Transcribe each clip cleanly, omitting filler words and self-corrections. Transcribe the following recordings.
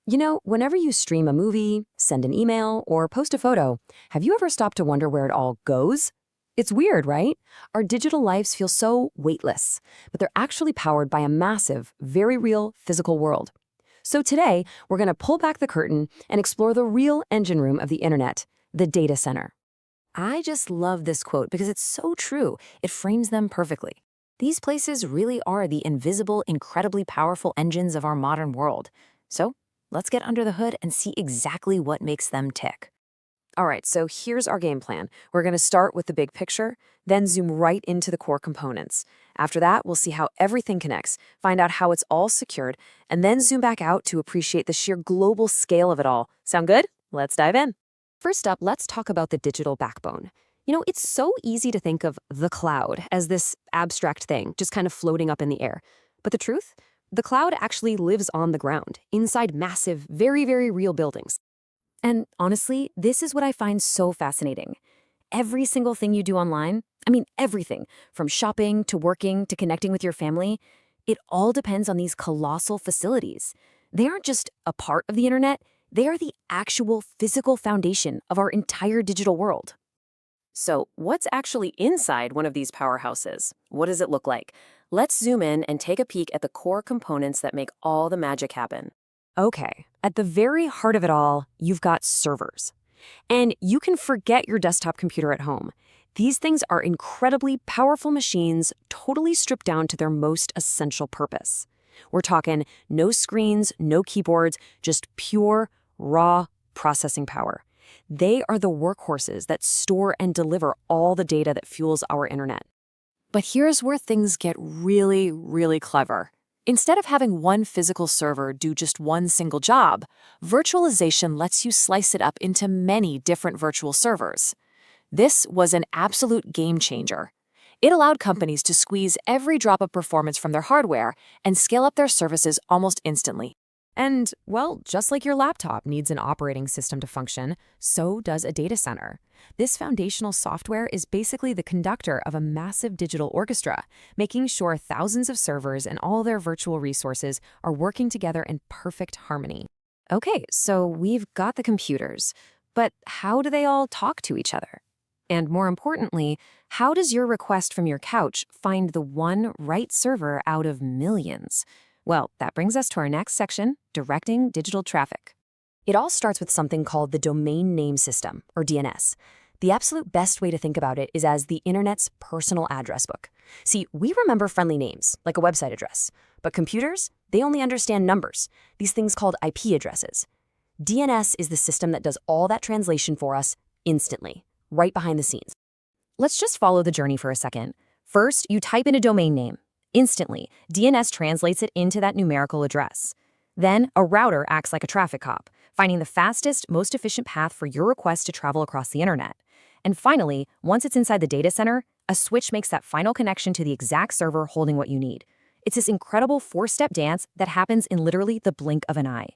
Whenever you stream a movie, send an email, or post a photo, have you ever stopped to wonder where it all goes? It's weird, right? Our digital lives feel so weightless, but they're actually powered by a massive, very real physical world. So today, we're going to pull back the curtain and explore the real engine room of the internet, the data center. I just love this quote because it's so true. It frames them perfectly. These places really are the invisible, incredibly powerful engines of our modern world. So let's get under the hood and see exactly what makes them tick. All right, so here's our game plan. We're going to start with the big picture, then zoom right into the core components. After that, we'll see how everything connects, find out how it's all secured, and then zoom back out to appreciate the sheer global scale of it all. Sound good? Let's dive in. First up, let's talk about the digital backbone. It's so easy to think of the cloud as this abstract thing, just kind of floating up in the air. But the truth? The cloud actually lives on the ground, inside massive, very, very real buildings. And honestly, this is what I find so fascinating. Every single thing you do online, everything, from shopping to working to connecting with your family, it all depends on these colossal facilities. They aren't just a part of the internet, they are the actual physical foundation of our entire digital world. So, what's actually inside one of these powerhouses? What does it look like? Let's zoom in and take a peek at the core components that make all the magic happen. Okay, at the very heart of it all, you've got servers. And you can forget your desktop computer at home. These things are incredibly powerful machines, totally stripped down to their most essential purpose. We're talking no screens, no keyboards, just pure, raw processing power. They are the workhorses that store and deliver all the data that fuels our internet. But here's where things get really, really clever. Instead of having one physical server do just one single job, virtualization lets you slice it up into many different virtual servers. This was an absolute game changer. It allowed companies to squeeze every drop of performance from their hardware and scale up their services almost instantly. And, well, just like your laptop needs an operating system to function, so does a data center. This foundational software is basically the conductor of a massive digital orchestra, making sure thousands of servers and all their virtual resources are working together in perfect harmony. Okay, so we've got the computers, but how do they all talk to each other? And more importantly, how does your request from your couch find the one right server out of millions? Well, that brings us to our next section, directing digital traffic. It all starts with something called the Domain Name System, or DNS. The absolute best way to think about it is as the internet's personal address book. See, we remember friendly names, like a website address, but computers, they only understand numbers, these things called IP addresses. DNS is the system that does all that translation for us instantly, right behind the scenes. Let's just follow the journey for a second. First, you type in a domain name. Instantly, DNS translates it into that numerical address. Then, a router acts like a traffic cop, finding the fastest, most efficient path for your request to travel across the internet. And finally, once it's inside the data center, a switch makes that final connection to the exact server holding what you need. It's this incredible four-step dance that happens in literally the blink of an eye.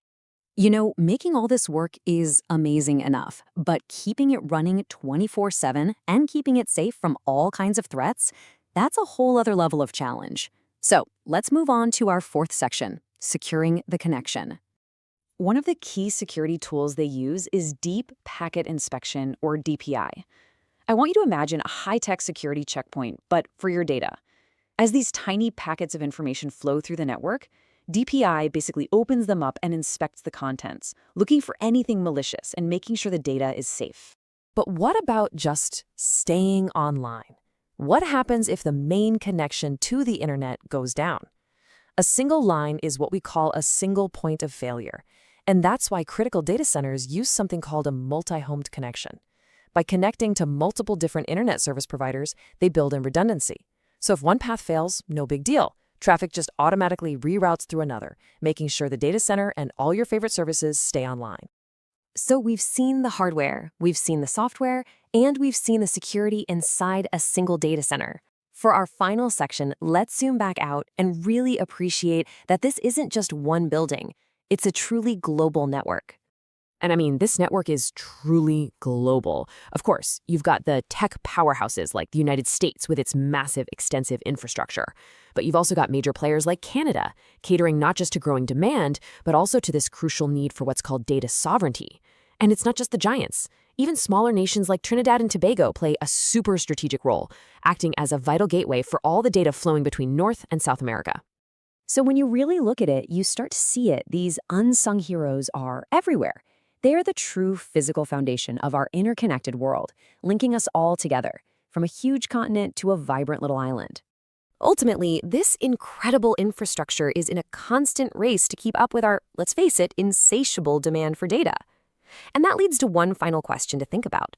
Making all this work is amazing enough, but keeping it running 24/7 and keeping it safe from all kinds of threats, that's a whole other level of challenge. So let's move on to our fourth section, securing the connection. One of the key security tools they use is Deep Packet Inspection, or DPI. I want you to imagine a high-tech security checkpoint, but for your data. As these tiny packets of information flow through the network, DPI basically opens them up and inspects the contents, looking for anything malicious and making sure the data is safe. But what about just staying online? What happens if the main connection to the internet goes down? A single line is what we call a single point of failure, and that's why critical data centers use something called a multi-homed connection. By connecting to multiple different internet service providers, they build in redundancy. So if one path fails, no big deal. Traffic just automatically reroutes through another, making sure the data center and all your favorite services stay online. So we've seen the hardware, we've seen the software, and we've seen the security inside a single data center. For our final section, let's zoom back out and really appreciate that this isn't just one building. It's a truly global network. And I mean, this network is truly global. Of course, you've got the tech powerhouses like the United States with its massive, extensive infrastructure. But you've also got major players like Canada, catering not just to growing demand, but also to this crucial need for what's called data sovereignty. And it's not just the giants. Even smaller nations like Trinidad and Tobago play a super strategic role, acting as a vital gateway for all the data flowing between North and South America. So when you really look at it, you start to see it. These unsung heroes are everywhere. They are the true physical foundation of our interconnected world, linking us all together, from a huge continent to a vibrant little island. Ultimately, this incredible infrastructure is in a constant race to keep up with our, let's face it, insatiable demand for data. And that leads to one final question to think about.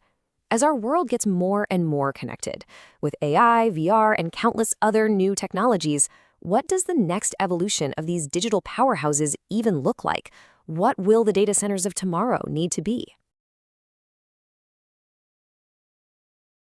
As our world gets more and more connected, with AI, VR, and countless other new technologies, what does the next evolution of these digital powerhouses even look like? What will the data centers of tomorrow need to be?